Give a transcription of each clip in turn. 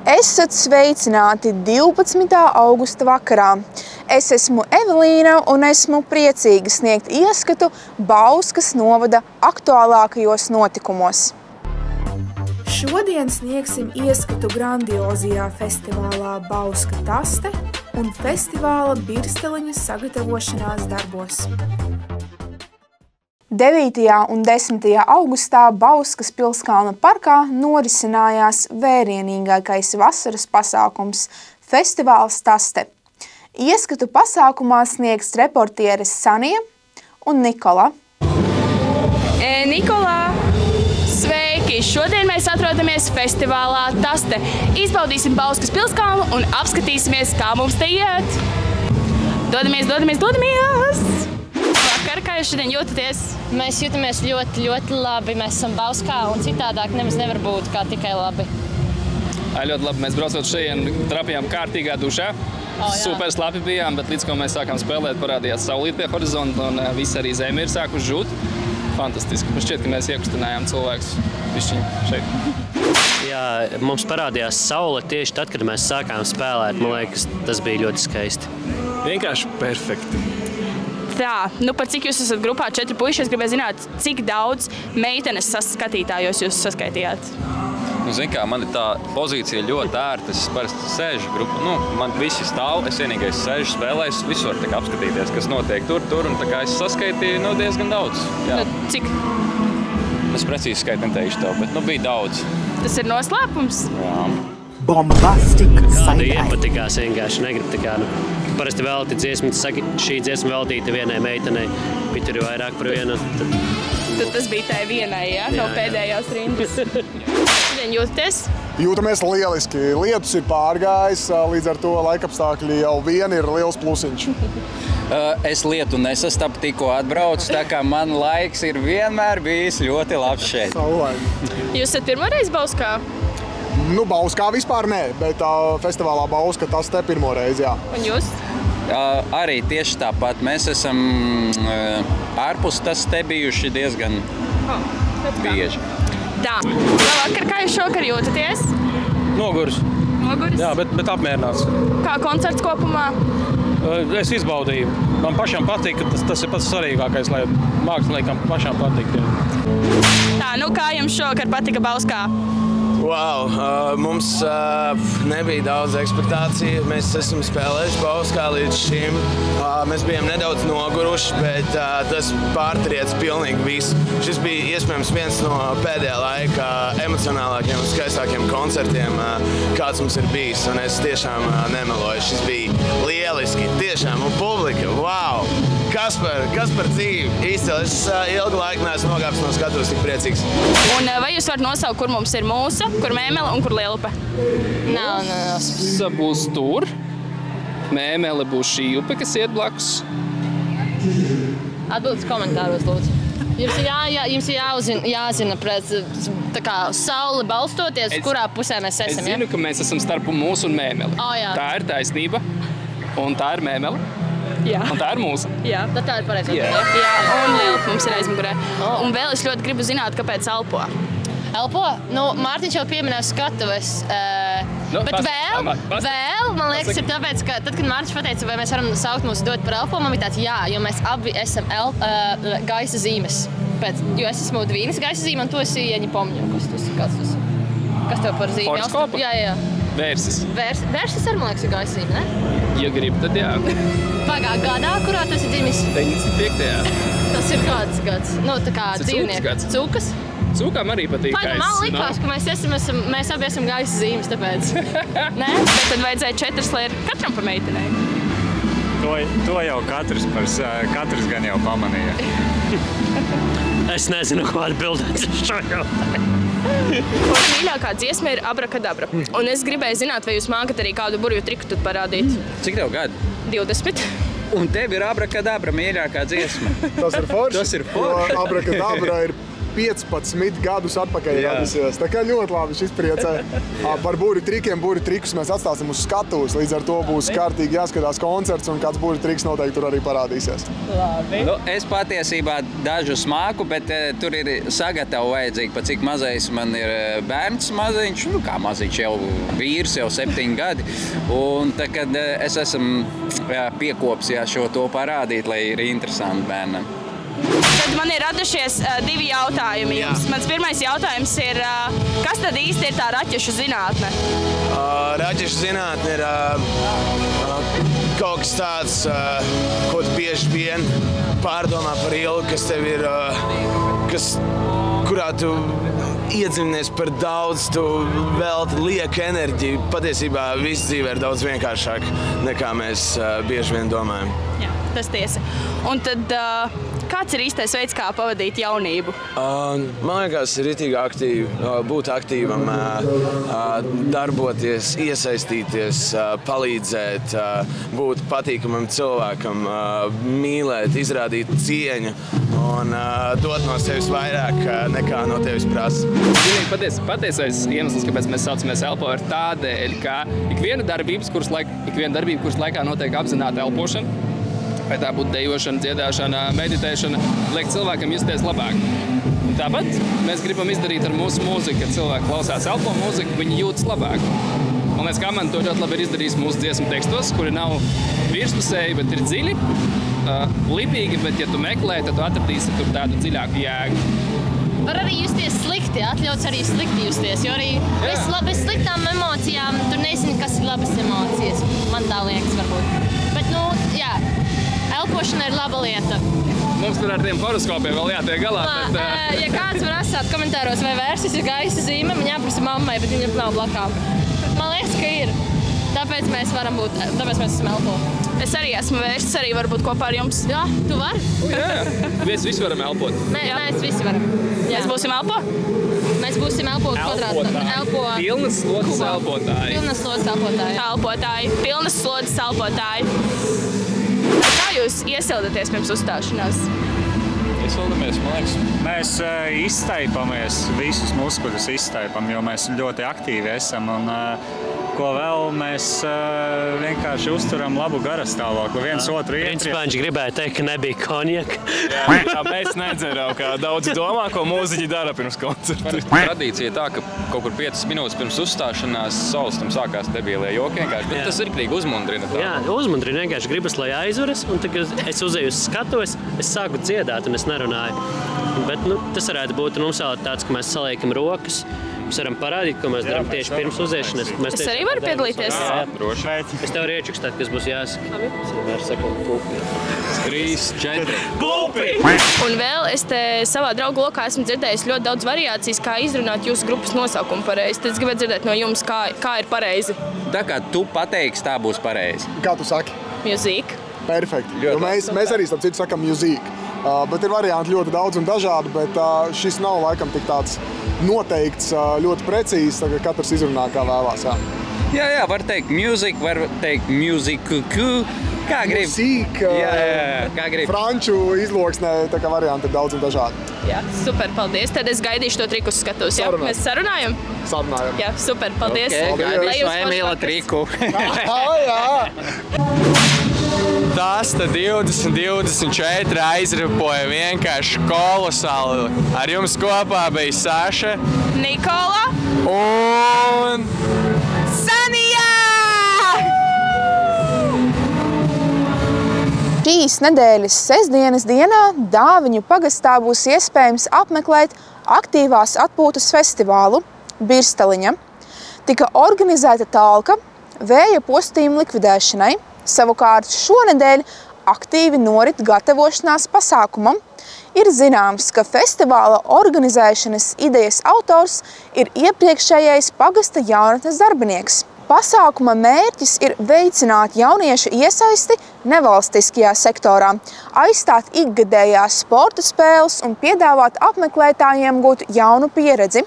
Esat sveicināti 12. augusta vakarā. Es esmu Evelīna un esmu priecīga sniegt ieskatu Bauskas novada aktuālākajos notikumos. Šodien sniegsim ieskatu grandiozajā festivālā Bauska taste un festivāla Birsteliņas sagatavošanās darbos. 9. un 10. augustā Bauskas Pilskalna parkā norisinājās vērienīgākais vasaras pasākums – festivāls Taste. Ieskatu pasākumā sniegs reportieres Sanija un Nikola. Nikola, sveiki! Šodien mēs atrodamies festivālā Taste. Izbaudīsim Bauskas Pilskalnu un apskatīsimies, kā mums te iet. Dodamies! Vakar, kā jūs šodien jūtaties? Mēs jūtamies ļoti labi. Mēs esam Bauskā un citādāk nemaz nevar būt kā tikai labi. Ļoti labi. Mēs braucot šeit, trapījām kārtīgā dušā. Super slapi bijām, bet līdz ko mēs sākām spēlēt, parādījās saulīt pie horizonta un viss arī zemi ir sākuši žūt. Fantastiski. Man šķiet, ka mēs iekustinājām cilvēkus pišķiņu šeit. Jā, mums parādījās saule tieši tad, kad mēs sākām spēlēt. Man liekas, tas bija ļoti skaisti. Vienkārši perfekti. Tā, par cik jūs esat grupā 4 puiši, es gribēju zināt, cik daudz meitenes skatītājos jūs saskaitījāt? Zin kā, man ir tā pozīcija ļoti ērta, es parasti sēžu grupā, man visi stāv, es vienīgais sēžu spēlēs, visur tā kā apskatīties, kas notiek tur, un tā kā es saskaitīju, diezgan daudz. Jā. Cik? Es precīzi skaitu neteikšu tev, bet bija daudz. Tas ir noslēpums? Jā. Bombastika Kāda iepatikās vienkārši negrib tā kā, parasti velti dziesmu, saka, šī dziesma veltīta vienai meitenei, bet tur ir vairāk par vienu. Tad tas bija tai vienai, ja? No pēdējās rindas. Šodien jūtaties? Jūtamies lieliski. Lietus ir pārgājis, līdz ar to laikapstākļi jau vien ir liels plusiņš. Es lietu nesastapu, tikko atbraucu, tā kā man laiks ir vienmēr bijis ļoti labs šeit. Jūs esat pirmoreiz Bauskā? Bauskā vispār nē, bet festivālā Bauska tas te pirmo reizi, jā. Un jūs? Arī tieši tāpat. Mēs esam ārpus tas te bijuši diezgan bieži. Tā, labvakar, kā jūs šokar jūtaties? Noguris. Noguris? Jā, bet apmierināts. Kā koncerts kopumā? Es izbaudīju. Man pašam patīk, ka tas ir pats svarīgākais, lai māksliniekam pašam patīk. Tā, kā jums šokar patika Bauskā? Wow, mums nebija daudz ekspektāciju. Mēs esam spēlējuši Bauskā līdz šim. Mēs bijām nedaudz noguruši, bet tas pārtriec pilnīgi visu. Šis bija iespējams viens no pēdējā laika emocionālākiem un skaistākiem koncertiem, kāds mums ir bijis. Un es tiešām nemeloju. Šis bija lieliski, tiešām. Un publika, wow! Kas par dzīvi? Īsti, es ilgu laiku neesmu nogāpis no skatuves, tik priecīgs. Un vai jūs varat nosaukt, kur mums ir mūsa, kur Mēmele un kur Lielupe? Nav. Būs tur. Mēmele būs šī upe, kas iet blakus. Atbildes komentāros, lūdzu. Jums ir jāzina pret tā kā sauli balstoties, kurā pusē mēs esam. Es zinu, ka mēs esam starp mūsu un Mēmeli. Tā ir taisnība, un tā ir Mēmele. Jā. Un tā ir mūsa. Jā. Tā ir pareizi. Jā, un Lielupe mums ir aizmugurē. Un vēl es ļoti gribu zināt, kāpēc elpo. Elpo? Mārtiņš jau pieminēja skatuves. Bet vēl, man liekas, ir tāpēc, ka tad, kad Mārtiņš pateica, vai mēs varam saukt mūsu dot par elpo, man bija tāds jā, jo mēs abi esam gaisa zīmes. Jo es esmu Dvīnas gaisa zīme, un tu esi Ieņa Pomņa. Kas tev par zīmi? Horoskopa? Jā. Vērsis. Vērsis arī, man liekas, ir gaisa zīme, ne? Ja grib, tad jā. Pagā gadā, kurā tu esi dzimis? 95. Tas ir kāds gads? Tā kā dzīvnieks. Cūkas? Cūkām arī patīk gaisa. Man likās, ka mēs abi esam gaisa zīmes, tāpēc. Nē? Bet tad vajadzēja 4, lai ir katram pa meitenei. To jau katrs gan jau pamanīja. Es nezinu, ko atbildēt uz šo jautājumu. Mana mīļākā dziesma ir Abrakadabra. Un es gribēju zināt, vai jūs mākat arī kādu burvju triku tad parādīt? Cik tev gadu? 20. Un tev ir Abrakadabra mīļākā dziesma. Tas ir forši. Tas ir forši. Abrakadabra ir 15 gadus atpakaļ radusies. Tā kā ļoti labi šis priecē. Par būri trikiem, būri trikus mēs atstāsim uz skatuves. Līdz ar to būs kārtīgi jāskatās koncerts un kāds būri triks noteikti tur arī parādīsies. Labi. Nu, es patiesībā dažu smāku, bet tur ir sagatavu vajadzīgi, pa cik mazais man ir bērns maziņš, nu kā maziņš, jau vīrs, jau 7 gadi. Un tā, kad es esmu piekopis šo to parādīt, lai ir interesanti bērnam. Tad man ir radušies 2 jautājumi jums. Mans pirmais jautājums ir, kas tad īsti ir tā raķešu zinātne? Raķešu zinātne ir kaut kas tāds, ko tu bieži vien pārdomā par ilgu, kas tev ir, kurā tu iedziļinies par daudz, tu velti lieku enerģiju. Patiesībā viss dzīvē ir daudz vienkāršāk, nekā mēs bieži vien domājam. Jā, tas tiesa. Un tad kāds ir īstais veids, kā pavadīt jaunību? Man liekas, ir ritīgi aktīvi, būt aktīvam, darboties, iesaistīties, palīdzēt, būt patīkamam cilvēkam, mīlēt, izrādīt cieņu un dot no sevis vairāk, nekā no tevis prasa. Patiesais iemesls, kāpēc mēs saucamies Elpo, ir tādēļ, ka ikviena darbība, kuras laikā notiek apzināta elpošana, vai tā būtu dejošana, dziedāšana, meditēšana, liek cilvēkam justies labāk. Un tāpat mēs gribam izdarīt ar mūsu mūziku, kad cilvēki klausās elpo mūziku, viņi jūtas labāk. Man liekas, kā man to ļoti labi ir izdarījis mūsu dziesmu tekstos, kuri nav virspusēji, bet ir dziļi, lipīgi, bet ja tu meklē, tad tu atradīsi tur tādu dziļāku jēgu. Var arī justies slikti, atļauts arī slikti justies, jo arī bez sliktām emocijām tur nezinu, kas ir labas emocijas. Man tā liekas varbūt. Bet, nu, jā, elpošana ir laba lieta. Mums tur ar tiem horoskopiem vēl jātiek galā. Ja kāds var atstāt komentāros, vai vērsis ir gaisa zīme, man jāprasa mammai, bet viņa nav blakām. Man liekas, ka ir. Tāpēc mēs varam būt, tāpēc mēs esam elpo. Es arī esmu vērsts, arī varbūt kopā ar jums. Jā, tu vari? Jā, mēs visi varam elpot. Mēs visi varam. Mēs būsim elpo? Mēs būsim elpo kvadrātā. Pilnas slodzes elpotāji. Pilnas slodzes elpotāji. Elpotāji. Pilnas slodzes elpotāji. Kā jūs iesildaties pirms uzstāšanās? Iesildamies, man liekas. Mēs izstaipamies, visus muskuļus izstaipam, jo mēs ļoti aktīvi esam. Un, ko vēl mēs vienkārši uzturam labu garastāvokli, viens otru iepriekš. Principā viņš gribēja teikt, ka nebija konjaka. Jā, mēs nedzeram, kā daudz domā, ko mūziķi dara pirms koncerta. Tradīcija tā, ka kaut kur 5 minūtes pirms uzstāšanās Solstam sākās debīlie joki vienkārši, bet tas ir krīgi uzmundrina. Jā, uzmundrina vienkārši gribas, lai aizveras, un tad, kad es uzēju uz skatuves, es sāku dziedāt, un es nerunāju. Bet, nu, tas varētu būt mums vēl tāds, ka mēs saliekam rokas. Mēs varam parādīt, ko mēs darām tieši pirms uziešanas. Es arī varu piedalīties? Jā, droši. Es tev varu iečukstāt, kas būs jāsaka. Es vienmēr saku pupi. 3, 4. Pupi! Un vēl es te savā draugu lokā esmu dzirdējis ļoti daudz variācijas, kā izrunāt jūsu grupas nosaukumu pareizi. Tad es gribētu dzirdēt no jums, kā ir pareizi. Tā kā tu pateiksi, tā būs pareizi. Kā tu saki? Music. Perfekti. Jo mēs arī starp citu sakam music. Bet ir varianti ļoti daudz un dažādi, bet šis nav laikam tik tāds noteikts, ļoti precīzs, tā kā katrs izrunā kā vēlās. Jā, var teikt music, var teikt musiku, kā grib. Musīk, kā grib. Franču izloksnē, tā kā varianti ir daudz un dažādi. Jā, super, paldies. Tad es gaidīšu to triku uz skatuves. Jā, mēs sarunājam? Sarunājam. Jā, super, paldies. Gaidīšu no Emīla triku. Tasta 2024 aizripoja vienkārši kolosāli. Ar jums kopā bija Saša, Nikola un Sanija! Šīs nedēļas sestdienas dienā Dāviņu pagastā būs iespējams apmeklēt aktīvās atpūtas festivālu Birstaliņa. Tika organizēta talka vēja postījumu likvidēšanai. Savukārt šonedēļ aktīvi norit gatavošanās pasākumam. Ir zināms, ka festivāla organizēšanas idejas autors ir iepriekšējais pagasta jaunatnes darbinieks. Pasākuma mērķis ir veicināt jauniešu iesaisti nevalstiskajā sektorā, aizstāt ikgadējās sporta spēles un piedāvāt apmeklētājiem gūt jaunu pieredzi.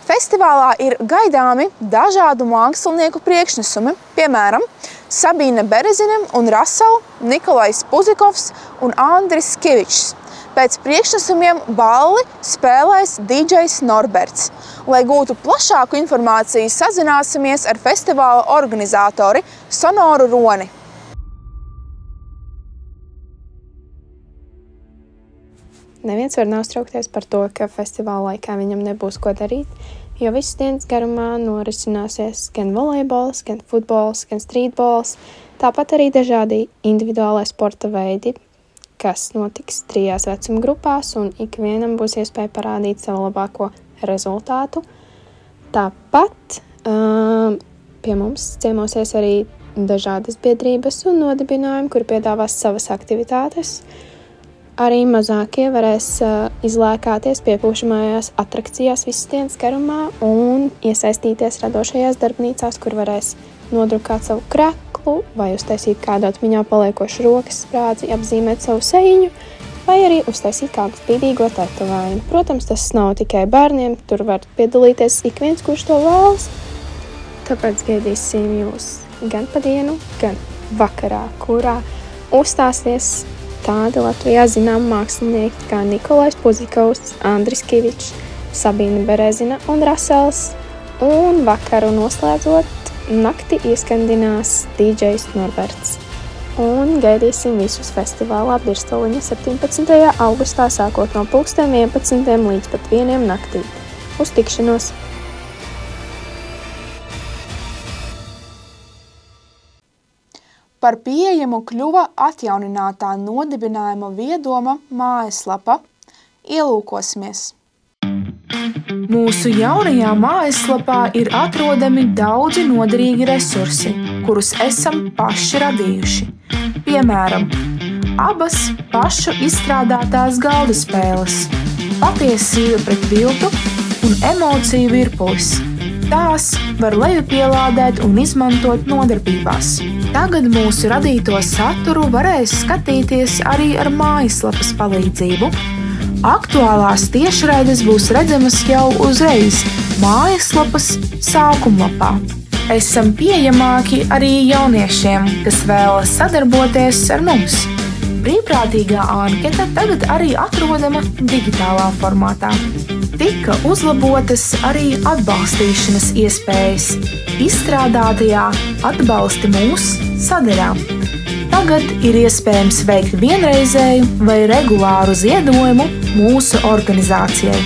Festivālā ir gaidāmi dažādu mākslinieku priekšnesumi, piemēram, Sabīne Berezine un Rasau, Nikolais Puzikovs un Andris Kivičs. Pēc priekšnesumiem balli spēlēs DJs Norberts. Lai gūtu plašāku informāciju, sazināsimies ar festivāla organizatori Sonoru Roni. Neviens var neuztraukties par to, ka festivāla laikā viņam nebūs ko darīt, jo visas dienas garumā norisināsies gan volejbols, gan futbols, gan streetbols, tāpat arī dažādi individuālai sporta veidi, kas notiks 3 vecuma grupās, un ikvienam būs iespēja parādīt savu labāko rezultātu. Tāpat pie mums ciemosies arī dažādas biedrības un nodibinājumi, kur piedāvās savas aktivitātes. Arī mazākie varēs izlēkāties piepūšamajās atrakcijās visas dienas garumā un iesaistīties radošajās darbnīcās, kur varēs nodrukāt savu kreklu vai uztaisīt kādu atmiņā paliekošu rokas sprādzi, apzīmēt savu sejiņu vai arī uztaisīt kādu spīdīgo tetovējumu. Protams, tas nav tikai bērniem, tur var piedalīties ik viens, kurš to vēlas. Tāpēc gaidīsim jūs gan pa dienu, gan vakarā, kurā uzstāsies tādi Latvijā zinām mākslinieki kā Nikolais Puzikovs, Andris Kivičs, Sabīna Berezina un Rasels. Un vakaru noslēdzot, nakti ieskandinās DJs Norberts. Un gaidīsim visus festivālā Birstaliņa 17. augustā, sākot no 11. līdz pat 1 naktī. Uz tikšanos! Par pieejamu kļuva atjauninātā nodibinājuma Viedoma mājaslapa. Ielūkosimies! Mūsu jaunajā mājaslapā ir atrodami daudzi noderīgi resursi, kurus esam paši radījuši. Piemēram, abas pašu izstrādātās galda spēles, patiesība pret viltu un emociju virpulis. Tās var lejupielādēt un izmantot nodarbībās. Tagad mūsu radīto saturu varēs skatīties arī ar mājaslapas palīdzību. Aktuālās tiešraides būs redzamas jau uzreiz mājaslapas sākumlapā. Esam pieejamāki arī jauniešiem, kas vēlas sadarboties ar mums. Brīvprātīgā anketa tagad arī atrodama digitālā formātā. Tika uzlabotas arī atbalstīšanas iespējas izstrādātajā Atbalsti mūs sadarā. Tagad ir iespējams veikt vienreizēju vai regulāru ziedojumu mūsu organizācijai.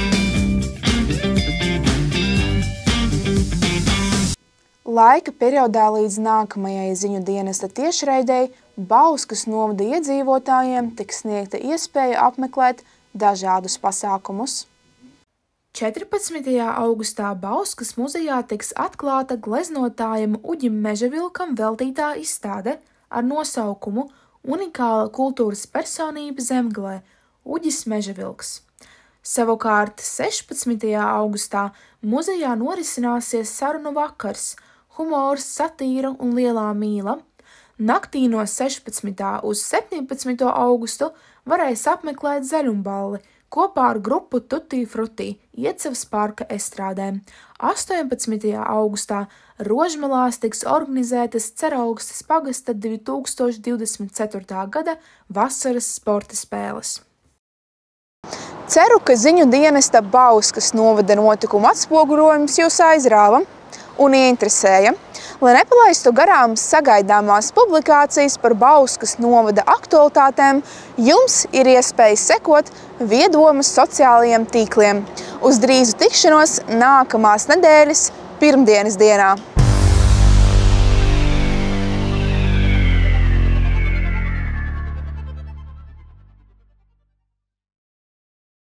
Laika periodā līdz nākamajai ziņu dienesta tiešraidei Bauskas novada iedzīvotājiem tiks sniegta iespēja apmeklēt dažādus pasākumus. 14. augustā Bauskas muzejā tiks atklāta gleznotājam Uģim Mežavilkam veltītā izstāde ar nosaukumu Unikāla kultūras personība Zemgalē Uģis Mežavilks. Savukārt 16. augustā muzejā norisināsies sarunu vakars, humors, satīra un lielā mīla. Naktī no 16. uz 17. augustu varēs apmeklēt zaļumballi kopā ar grupu Tutti Frutti Iecavas parka estrādēm. 18. augustā Rožmalās tiks organizētas Ceraugstes pagasta 2024. gada vasaras sporta spēles. Ceru, ka ziņu dienesta Bauskas novada notikuma atspoguļojums jūs aizrāva un ieinteresēja. Lai nepalaistu garām sagaidāmās publikācijas par Bauskas novada aktualitātēm, jums ir iespēja sekot Viedomas sociālajiem tīkliem. Uz drīzu tikšanos nākamās nedēļas pirmdienas dienā.